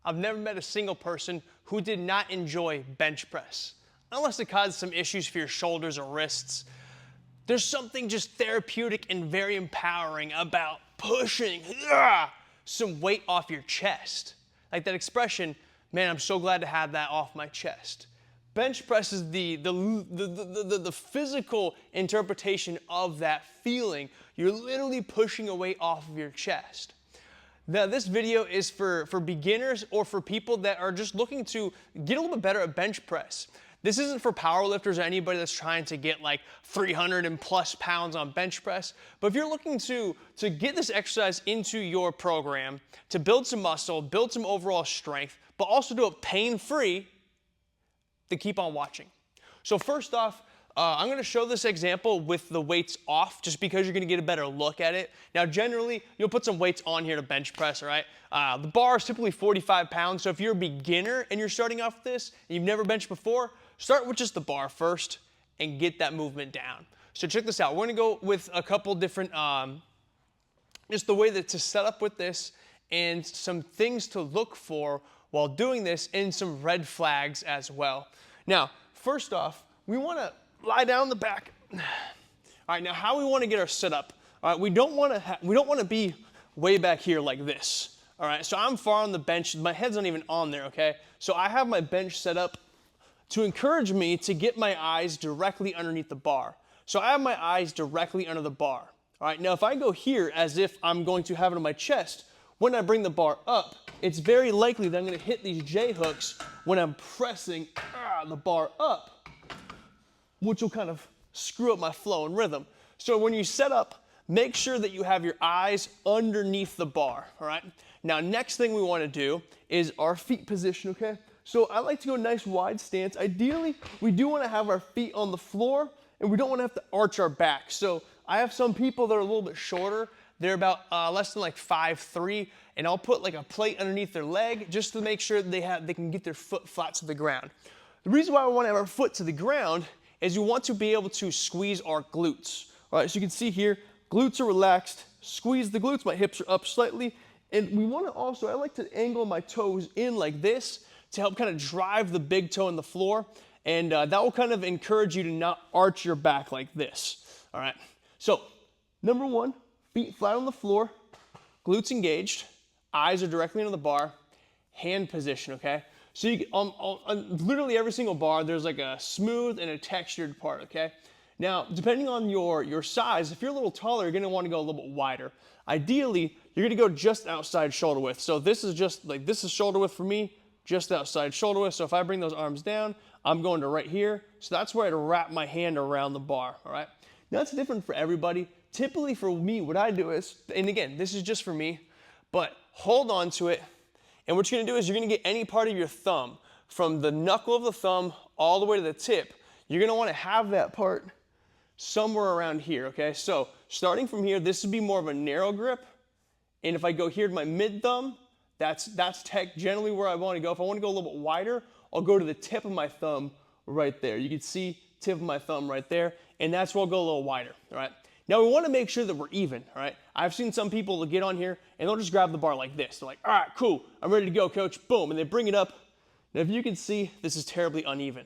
I've never met a single person who did not enjoy bench press. Unless it caused some issues for your shoulders or wrists. There's something just therapeutic and very empowering about pushing some weight off your chest. Like that expression, man, I'm so glad to have that off my chest. Bench press is the physical interpretation of that feeling. You're literally pushing a weight off of your chest. Now, this video is for beginners or for people that are just looking to get a little bit better at bench press. This isn't for powerlifters or anybody that's trying to get like 300 and plus pounds on bench press. But if you're looking to get this exercise into your program, to build some muscle, build some overall strength, but also do it pain-free, then keep on watching. So first off, I'm going to show this example with the weights off just because you're going to get a better look at it. Now generally, you'll put some weights on here to bench press, all right? The bar is typically 45 pounds, so if you're a beginner and you're starting off with this and you've never benched before, start with just the bar first and get that movement down. So check this out. We're going to go with a couple different, just the way that to set up with this and some things to look for while doing this and some red flags as well. Now, first off, we want to lie down on the back. All right, now how we want to get our sit up. All right, we don't want to be way back here like this. All right, so I'm far on the bench. My head's not even on there, okay? So I have my bench set up to encourage me to get my eyes directly underneath the bar. So I have my eyes directly under the bar. All right, now if I go here as if I'm going to have it on my chest, when I bring the bar up, it's very likely that I'm going to hit these J hooks when I'm pressing the bar up, which will kind of screw up my flow and rhythm. So when you set up, make sure that you have your eyes underneath the bar, all right? Now, next thing we want to do is our feet position, okay? So I like to go nice wide stance. Ideally, we do want to have our feet on the floor, and we don't want to have to arch our back. So I have some people that are a little bit shorter. They're about less than like 5'3", and I'll put like a plate underneath their leg just to make sure that they can get their foot flat to the ground. The reason why we want to have our foot to the ground is you want to be able to squeeze our glutes. All right, so you can see here, glutes are relaxed, squeeze the glutes, my hips are up slightly, and we want to also, I like to angle my toes in like this to help kind of drive the big toe in the floor, and that will kind of encourage you to not arch your back like this. All right, so number one, feet flat on the floor, glutes engaged, eyes are directly under the bar, hand position, okay? So you, on literally every single bar, there's like a smooth and a textured part, okay? Now, depending on your size, if you're a little taller, you're gonna wanna go a little bit wider. Ideally, you're gonna go just outside shoulder width. So this is just like, this is shoulder width for me, just outside shoulder width. So if I bring those arms down, I'm going to right here. So that's where I'd wrap my hand around the bar, all right? Now that's different for everybody. Typically for me, what I do is, and again, this is just for me, but hold on to it. And what you're gonna do is you're gonna get any part of your thumb, from the knuckle of the thumb all the way to the tip. You're gonna wanna have that part somewhere around here, okay? So starting from here, this would be more of a narrow grip. And if I go here to my mid thumb, that's generally where I wanna go. If I wanna go a little bit wider, I'll go to the tip of my thumb right there. You can see tip of my thumb right there, and that's where I'll go a little wider, all right? Now we want to make sure that we're even, all right? I've seen some people that get on here and they'll just grab the bar like this. They're like, all right, cool, I'm ready to go, coach, boom, and they bring it up. Now if you can see, this is terribly uneven,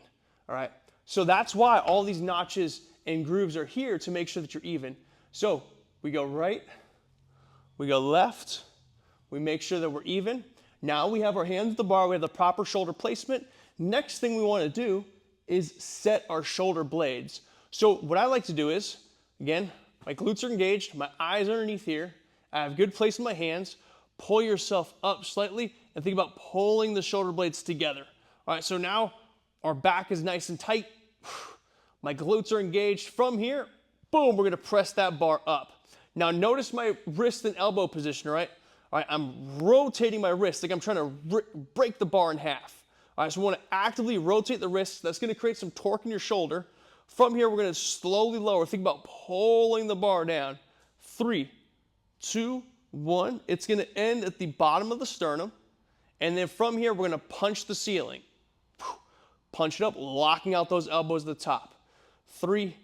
all right? So that's why all these notches and grooves are here to make sure that you're even. So we go right, we go left, we make sure that we're even. Now we have our hands at the bar, we have the proper shoulder placement. Next thing we want to do is set our shoulder blades. So what I like to do is, again, my glutes are engaged, my eyes are underneath here, I have good place in my hands, pull yourself up slightly and think about pulling the shoulder blades together. All right, so now our back is nice and tight, my glutes are engaged. From here, boom, we're gonna press that bar up. Now notice my wrist and elbow position, right? All right, I'm rotating my wrist like I'm trying to break the bar in half. All right, so we wanna actively rotate the wrist. That's gonna create some torque in your shoulder. From here, we're gonna slowly lower. Think about pulling the bar down. 3, 2, 1. It's gonna end at the bottom of the sternum. And then from here, we're gonna punch the ceiling. Punch it up, locking out those elbows at the top. 3,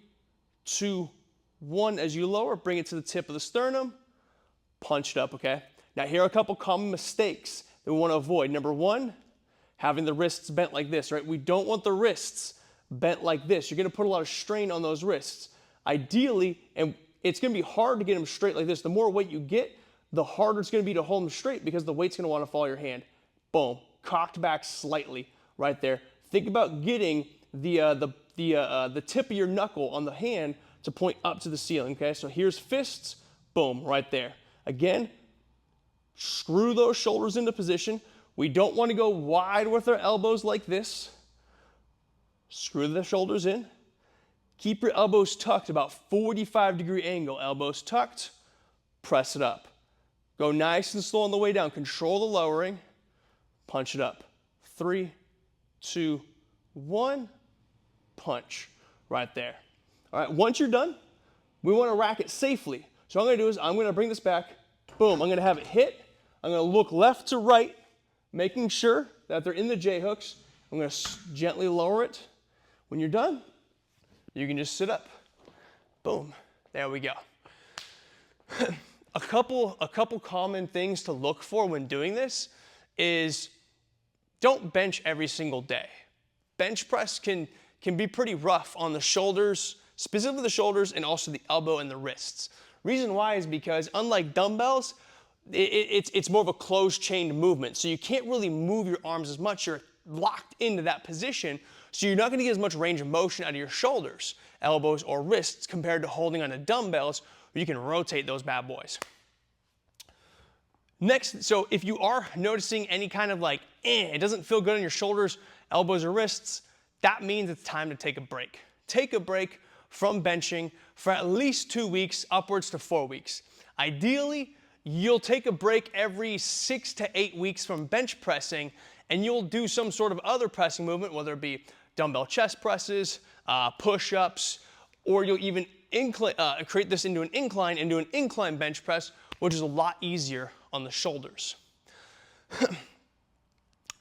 2, 1. As you lower, bring it to the tip of the sternum. Punch it up, okay? Now here are a couple common mistakes that we want to avoid. Number one, having the wrists bent like this, right? We don't want the wrists bent like this. You're going to put a lot of strain on those wrists. Ideally, and it's going to be hard to get them straight like this. The more weight you get, the harder it's going to be to hold them straight because the weight's going to want to follow your hand. Boom, cocked back slightly right there. Think about getting the tip of your knuckle on the hand to point up to the ceiling, okay? So here's fists, boom, right there. Again, screw those shoulders into position. We don't want to go wide with our elbows like this. Screw the shoulders in. Keep your elbows tucked, about 45-degree angle. Elbows tucked, press it up. Go nice and slow on the way down. Control the lowering, punch it up. 3, 2, 1, punch right there. All right, once you're done, we want to rack it safely. So what I'm going to do is I'm going to bring this back. Boom, I'm going to have it hit. I'm going to look left to right, making sure that they're in the J-hooks. I'm going to gently lower it. When you're done, you can just sit up. Boom, there we go. A couple common things to look for when doing this is don't bench every single day. Bench press can be pretty rough on the shoulders, specifically the shoulders and also the elbow and the wrists. Reason why is because unlike dumbbells, it's more of a closed chain movement. So you can't really move your arms as much. You're locked into that position. So you're not going to get as much range of motion out of your shoulders, elbows, or wrists compared to holding on to dumbbells where you can rotate those bad boys. Next, so if you are noticing any kind of like, it doesn't feel good on your shoulders, elbows, or wrists, that means it's time to take a break. Take a break from benching for at least 2 weeks, upwards to 4 weeks. Ideally, you'll take a break every 6 to 8 weeks from bench pressing, and you'll do some sort of other pressing movement, whether it be dumbbell chest presses, push-ups, or you'll even create this into an incline and do an incline bench press, which is a lot easier on the shoulders.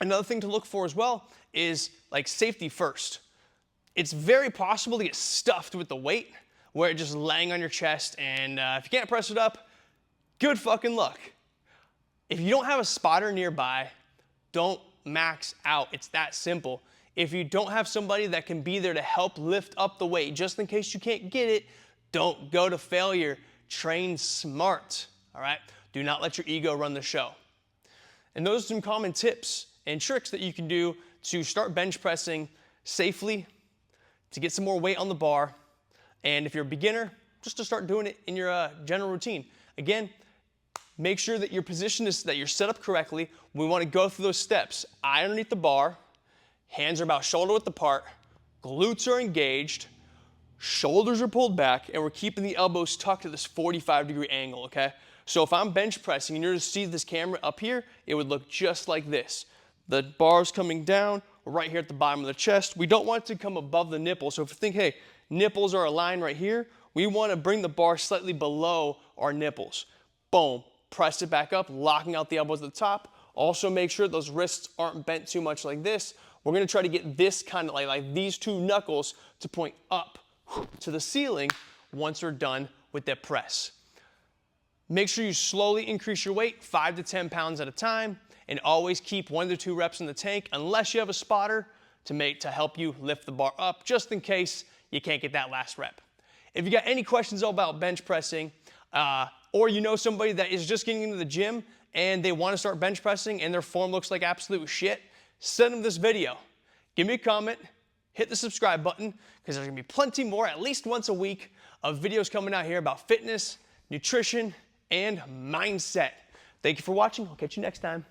Another thing to look for as well is like safety first. It's very possible to get stuffed with the weight where it's just laying on your chest, and if you can't press it up, good fucking luck. If you don't have a spotter nearby, don't max out. It's that simple. If you don't have somebody that can be there to help lift up the weight, just in case you can't get it, don't go to failure. Train smart, all right? Do not let your ego run the show. And those are some common tips and tricks that you can do to start bench pressing safely, to get some more weight on the bar, and if you're a beginner, just to start doing it in your general routine. Again, make sure that your position is that you're set up correctly. We want to go through those steps. Eye underneath the bar, hands are about shoulder width apart, glutes are engaged, shoulders are pulled back, and we're keeping the elbows tucked at this 45-degree angle, okay? So if I'm bench pressing and you're to see this camera up here, it would look just like this. The bar's coming down, right here at the bottom of the chest. We don't want it to come above the nipple. So if you think, hey, nipples are aligned right here, we want to bring the bar slightly below our nipples. Boom, press it back up, locking out the elbows at the top. Also make sure those wrists aren't bent too much like this. We're going to try to get this kind of like these two knuckles to point up to the ceiling once we're done with that press. Make sure you slowly increase your weight, 5 to 10 pounds at a time, and always keep 1 to 2 reps in the tank unless you have a spotter to help you lift the bar up, just in case you can't get that last rep. If you got any questions about bench pressing, or you know somebody that is just getting into the gym and they want to start bench pressing and their form looks like absolute shit, send them this video. Give me a comment, hit the subscribe button, because there's going to be plenty more, at least once a week, of videos coming out here about fitness, nutrition, and mindset. Thank you for watching. I'll catch you next time.